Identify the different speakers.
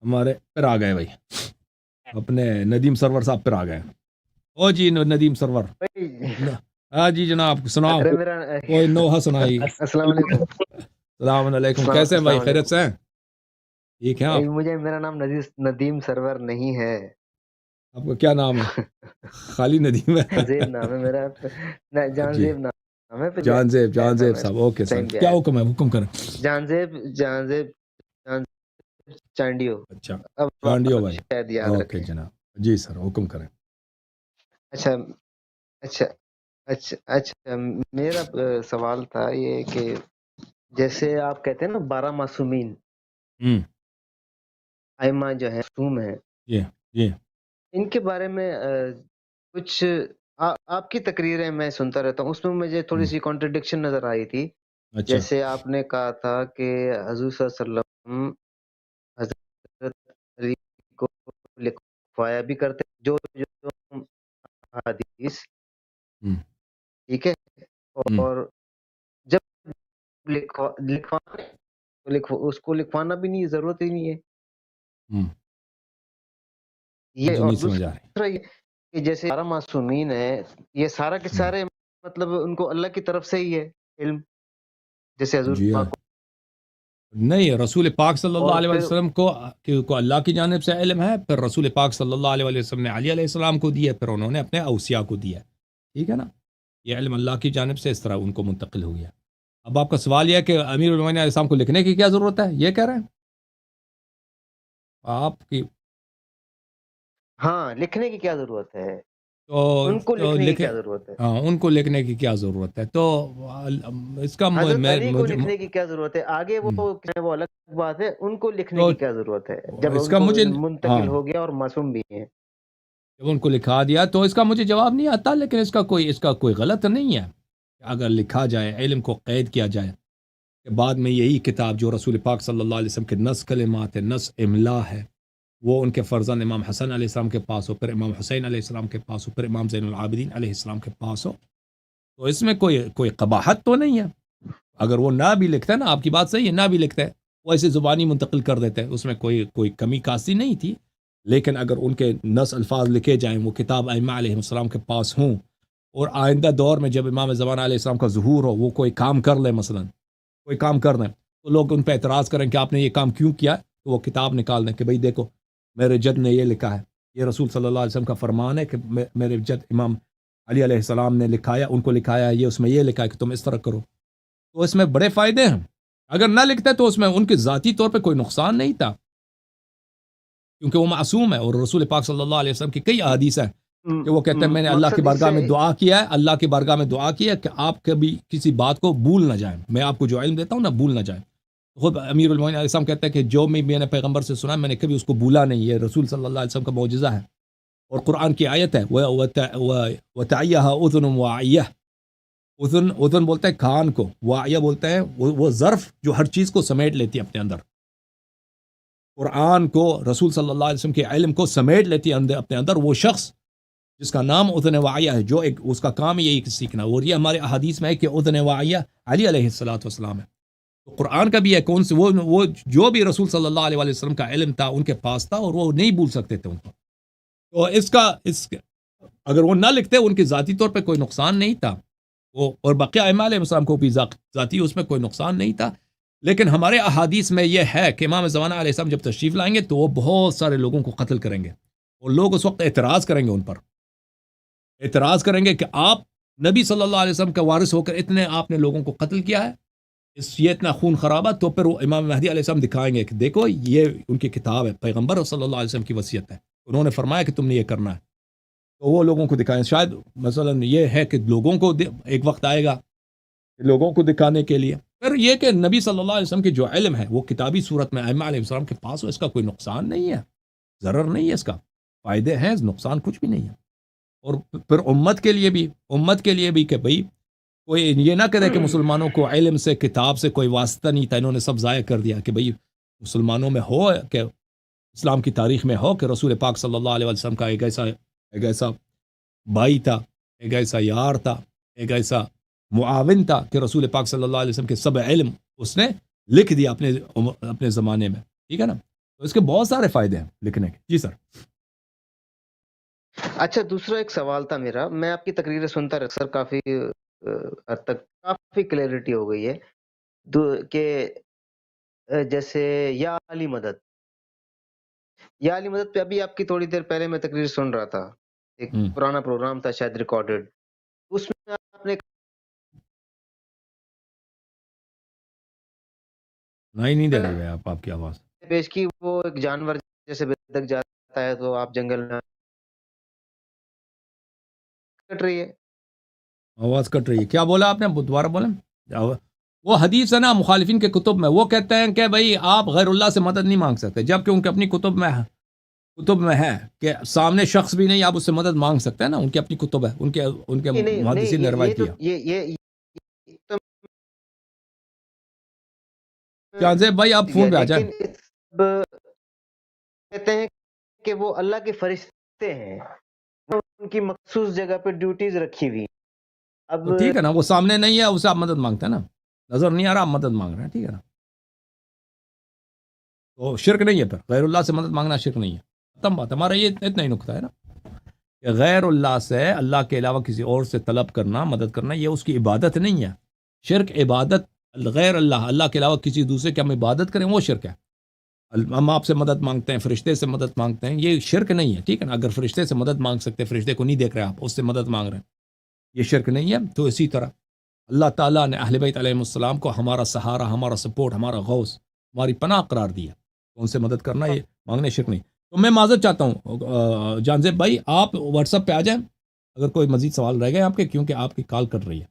Speaker 1: ہمارے پھر آ گئے بھائی اپنے ندیم سرور صاحب پھر آ گئے. او جی ندیم سرور. ہاں جی جناب سناؤ
Speaker 2: ارے میرا
Speaker 1: کوئی نوحہ سنائی.
Speaker 2: السلام علیکم.
Speaker 1: السلام علیکم. کیسے ہیں بھائی؟
Speaker 2: السلام
Speaker 1: خیریت
Speaker 2: علیکم.
Speaker 1: سے ہیں؟ ٹھیک ہیں آپ؟
Speaker 2: مجھے میرا نام ندیم سرور نہیں ہے.
Speaker 1: آپ کا کیا نام ہے؟ خالی ندیم ہے؟
Speaker 2: زیب نام ہے میرا. جان
Speaker 1: جی
Speaker 2: زیب نام ہے.
Speaker 1: جان زیب صاحب. اوکے سر کیا حکم ہے؟ حکم کریں.
Speaker 2: جان زیب چانڈیو.
Speaker 1: اچھا
Speaker 2: اب
Speaker 1: چانڈیو
Speaker 2: آپ
Speaker 1: بھائی.
Speaker 2: شاید یاد
Speaker 1: اوکے
Speaker 2: رکھیں.
Speaker 1: جناب. جی سر حکم کریں.
Speaker 2: اچھا اچھا اچھا میرا سوال تھا یہ کہ جیسے آپ کہتے ہیں نا 12 معصومین ائمہ جو ہے معصوم ہیں،
Speaker 1: جی
Speaker 2: ان کے بارے میں کچھ آپ کی تقریریں میں سنتا رہتا ہوں، اس میں مجھے تھوڑی سی کانٹرڈکشن نظر آئی تھی.
Speaker 1: اچھا
Speaker 2: جیسے آپ نے کہا تھا کہ حضور صلی اللہ علیہ وسلم حضرت علی کو لکھوایا بھی کرتے جو حدیث، ٹھیک ہے، اور جب اس کو لکھوانا بھی نہیں، ضرورت ہی نہیں ہے یہ.
Speaker 1: مجھے
Speaker 2: اور
Speaker 1: نہیں سمجھ آ رہی.
Speaker 2: دوسرا یہ کہ جیسے 12 معصومین ہیں، یہ سارا کے سارے مطلب ان کو اللہ کی طرف سے ہی ہے علم، جیسے حضور
Speaker 1: جی
Speaker 2: پاک
Speaker 1: نہیں، رسول پاک صلی اللہ
Speaker 2: اور
Speaker 1: علیہ
Speaker 2: پھر
Speaker 1: وسلم کو اللہ کی جانب سے علم ہے. پھر رسول پاک صلی اللہ علیہ وسلم نے علی علیہ السلام کو دیا، پھر انہوں نے اپنے اوصیاء کو دیا. ٹھیک ہے نا. یہ علم اللہ کی جانب سے اس طرح ان کو منتقل ہو گیا. اب آپ کا سوال یہ ہے کہ امیر المومنین علیہ السلام کو لکھنے کی کیا ضرورت ہے، یہ کہہ رہے ہیں آپ کی؟
Speaker 2: ہاں لکھنے کی کیا ضرورت ہے، ان کو
Speaker 1: تو
Speaker 2: لکھنے کی
Speaker 1: لکھے.
Speaker 2: کیا ضرورت ہے.
Speaker 1: ہاں ان کو لکھنے کی کیا ضرورت ہے؟ تو اس کا
Speaker 2: حضرت علی کو لکھنے کی کیا ضرورت ہے، آگے وہ الگ بات ہے، ان کو لکھنے
Speaker 1: تو
Speaker 2: کی کیا ضرورت ہے جب
Speaker 1: اس
Speaker 2: ان
Speaker 1: کا
Speaker 2: کو
Speaker 1: مجھے ہاں
Speaker 2: منتقل ہو گیا اور معصوم بھی ہیں.
Speaker 1: جب ان کو لکھا دیا تو اس کا مجھے جواب نہیں آتا، لیکن اس کا کوئی غلط نہیں ہے اگر لکھا جائے، علم کو قید کیا جائے کہ بعد میں یہی کتاب جو رسول پاک صلی اللہ علیہ وسلم کے نص کلمات ہے، نص املا ہے، وہ ان کے فرزند امام حسن علیہ السلام کے پاس ہو، پھر امام حسین علیہ السلام کے پاس ہو، پھر امام زین العابدین علیہ السلام کے پاس ہو، تو اس میں کوئی قباحت تو نہیں ہے. اگر وہ نہ بھی لکھتے نا، آپ کی بات صحیح ہے، نہ بھی لکھتے وہ ایسے زبانی منتقل کر دیتے، اس میں کوئی کمی کاسی نہیں تھی. لیکن اگر ان کے نص الفاظ لکھے جائیں، وہ کتاب ائمہ علیہ السلام کے پاس ہوں، اور آئندہ دور میں جب امام زمانہ علیہ السلام کا ظہور ہو، وہ کوئی کام کر لے، مثلا کوئی کام کر دیں، تو لوگ ان پہ اعتراض کریں کہ آپ نے یہ کام کیوں کیا، تو وہ کتاب نکال دیں کہ بھئی دیکھو میرے جد نے یہ لکھا ہے، یہ رسول صلی اللہ علیہ وسلم کا فرمان ہے کہ میرے جد امام علی علیہ السلام نے لکھایا، ان کو لکھایا ہے، یہ اس میں یہ لکھا ہے کہ تم اس طرح کرو. تو اس میں بڑے فائدے ہیں. اگر نہ لکھتے تو اس میں ان کے ذاتی طور پہ کوئی نقصان نہیں تھا، کیونکہ وہ معصوم ہے. اور رسول پاک صلی اللہ علیہ وسلم کی کئی احادیث ہیں کہ وہ کہتے ہیں میں نے اللہ کی
Speaker 2: مقصد اس
Speaker 1: بارگاہ
Speaker 2: سے
Speaker 1: میں دعا کیا ہے، اللہ کی بارگاہ میں دعا کیا ہے کہ آپ کبھی کسی بات کو بھول نہ جائیں، میں آپ کو جو علم دیتا ہوں نا بھول نہ جائیں. خود امیر المومنین علیہ السلام کہتے ہیں کہ جو میں نے پیغمبر سے سنا میں نے کبھی اس کو بھولا نہیں. یہ رسول صلی اللہ علیہ وسلم کا معجزہ ہے، اور قرآن کی آیت ہے وَتَعِيَّهَا أُذُنٌ وَاعِيَةٌ. اذن بولتے ہیں کان کو، واعیہ بولتے ہیں وہ ظرف جو ہر چیز کو سمیٹ لیتی ہے اپنے اندر. قرآن کو، رسول صلی اللہ علیہ وسلم کے علم کو سمیٹ لیتی ہے اپنے اندر وہ شخص جس کا نام اذن واعیہ ہے، جو اس کا کام یہی سیکھنا. اور یہ ہمارے احادیث میں ہے کہ اذن واعیہ علی علیہ السلام ہے. تو قرآن کا بھی ہے کون سے وہ جو بھی رسول صلی اللہ علیہ وسلم کا علم تھا ان کے پاس تھا، اور وہ نہیں بھول سکتے تھے ان کو. تو اس اگر وہ نہ لکھتے ان کے ذاتی طور پہ کوئی نقصان نہیں تھا، اور بقیہ ائمہ علیہ السلام کو بھی ذاتی اس میں کوئی نقصان نہیں تھا. لیکن ہمارے احادیث میں یہ ہے کہ امام زمانہ علیہ السلام جب تشریف لائیں گے تو وہ بہت سارے لوگوں کو قتل کریں گے، اور لوگ اس وقت اعتراض کریں گے، ان پر اعتراض کریں گے کہ آپ نبی صلی اللہ علیہ وسلم کا وارث ہو کر اتنے آپ نے لوگوں کو قتل کیا ہے، یہ اتنا خون خرابہ. تو پھر وہ امام مہدی علیہ السلام دکھائیں گے کہ دیکھو یہ ان کی کتاب ہے، پیغمبر صلی اللہ علیہ وسلم کی وصیت ہے، انہوں نے فرمایا کہ تم نے یہ کرنا ہے. تو وہ لوگوں کو دکھائیں. شاید مثلا یہ ہے کہ لوگوں کو ایک وقت آئے گا لوگوں کو دکھانے کے لیے. پھر یہ کہ نبی صلی اللہ علیہ وسلم کی جو علم ہے وہ کتابی صورت میں ائمہ علیہ السلام کے پاس ہو، اس کا کوئی نقصان نہیں ہے، ضرر نہیں ہے، اس کا فائدے ہیں، نقصان کچھ بھی نہیں ہے. اور پھر امت کے لیے بھی کہ بھئی کوئی یہ نہ کرے کہ مسلمانوں کو علم سے، کتاب سے کوئی واسطہ نہیں تھا، انہوں نے سب ضائع کر دیا. کہ بھئی مسلمانوں میں ہو کہ اسلام کی تاریخ میں ہو کہ رسول پاک صلی اللہ علیہ وسلم کا ایک ایسا بھائی تھا، ایک ایسا یار تھا، ایک ایسا معاون تھا کہ رسول پاک صلی اللہ علیہ وسلم کے سب علم اس نے لکھ دیا اپنے زمانے میں. ٹھیک ہے نا. تو اس کے بہت سارے فائدے ہیں لکھنے کے. جی سر.
Speaker 2: اچھا دوسرا ایک سوال تھا میرا، میں آپ کی تقریریں سنتا رہتا سر، کافی حد تک کافی کلیئرٹی ہو گئی ہے کہ جیسے یا علی مدد، یا علی مدد پہ ابھی آپ کی تھوڑی دیر پہلے میں تقریر سن رہا تھا، ایک پرانا پروگرام تھا شاید ریکارڈڈ، اس میں آپ نے
Speaker 1: نہیں دے رہے آپ کی آواز
Speaker 2: پیش کی، وہ ایک جانور جیسے بدک جاتا ہے تو آپ جنگل میں کٹ رہی ہے.
Speaker 1: آواز کٹ رہی ہے. کیا بولا آپ نے؟ دوبارہ بولیں. وہ حدیث ہے نا مخالفین کے کتب میں، وہ کہتے ہیں کہ بھائی آپ غیر اللہ سے مدد نہیں مانگ سکتے، جبکہ ان کے اپنی کتب میں ہے کہ سامنے شخص بھی نہیں آپ اس سے مدد مانگ سکتے ہیں نا. ان کی اپنی کتب ہے، ان کے محدثین نے روایت کیا.
Speaker 2: یہ تو
Speaker 1: کیا زیب بھائی آپ فون پہ آ جائیں.
Speaker 2: کہتے ہیں کہ وہ اللہ کے فرشتے ہیں، ان کی مخصوص جگہ پہ ڈیوٹیز رکھی ہوئی. اب
Speaker 1: تو ٹھیک ہے نا، وہ سامنے نہیں ہے، اسے آپ مدد مانگتے ہیں نا، نظر نہیں آ رہا آپ مدد مانگ رہے ہیں، ٹھیک ہے نا. تو شرک نہیں ہے، پھر غیر اللہ سے مدد مانگنا شرک نہیں ہے. ختم بات. ہمارا یہ اتنا ہی نقطہ ہے نا کہ غیر اللہ سے، اللہ کے علاوہ کسی اور سے طلب کرنا، مدد کرنا، یہ اس کی عبادت نہیں ہے. شرک عبادت، غیر اللہ کے علاوہ کسی دوسرے کی ہم عبادت کریں وہ شرک ہے. ہم آپ سے مدد مانگتے ہیں، فرشتے سے مدد مانگتے ہیں، یہ شرک نہیں ہے، ٹھیک ہے نا. اگر فرشتے سے مدد مانگ سکتے، فرشتے کو نہیں دیکھ رہے آپ، اس سے مدد مانگ رہے ہیں، یہ شرک نہیں ہے. تو اسی طرح اللہ تعالیٰ نے اہل بیت علیہ السلام کو ہمارا سہارا، ہمارا سپورٹ، ہمارا غوث، ہماری پناہ قرار دیا. ان سے مدد کرنا یہ مانگنے شرک نہیں. تو میں معذرت چاہتا ہوں جان زیب بھائی، آپ واٹس ایپ پہ آ جائیں اگر کوئی مزید سوال رہ گئے آپ کے، کیونکہ آپ کی کال کٹ رہی ہے.